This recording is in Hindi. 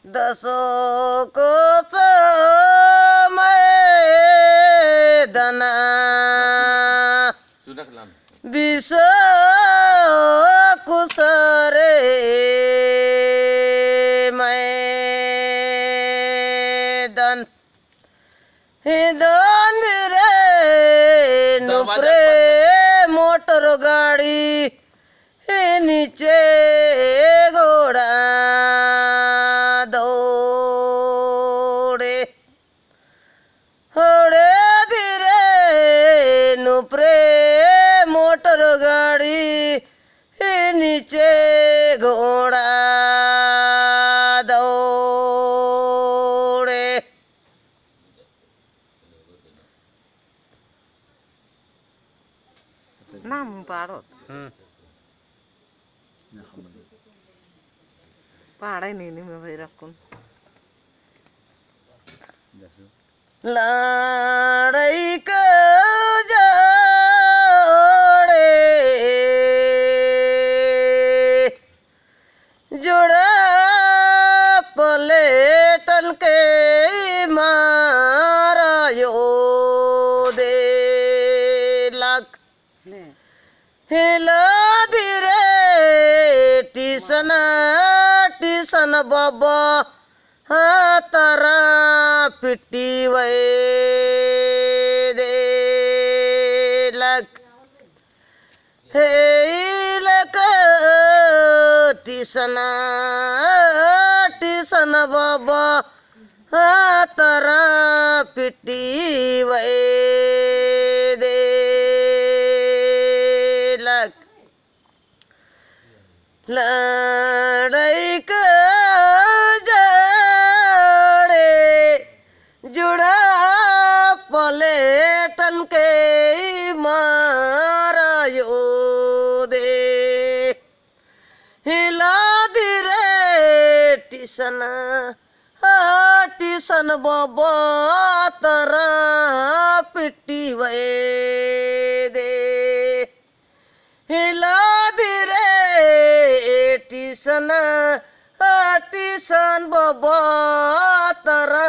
दसों को तो दना विष कुसरे मैदन हिंदन रे नुप्रे मोटर गाड़ी नीचे घोड़ा दौड़े होड़े धीरे नुप्रे मोटर गाड़ी नीचे घोड़ा दौड़े। नाम पाड़ो पाड़े नहीं में भाई रखूं लड़ाई के जोड़े जोड़ा पलेटन के मारा यो दे लग हिला धीरे टीसन टीसन बाबा हाँ तारा पिट्टी वे दे लग हे लक टीसन टीसन बाबा हाँ तारा पिट्टी वे दे लग लड़ाई के जुड़ा पलेटन के मारा यो दे हिला धीरे टीसन टीसन बाबा तारा पिट्टी वे दे हिला धीरे टीसन टीसन बाबा तारा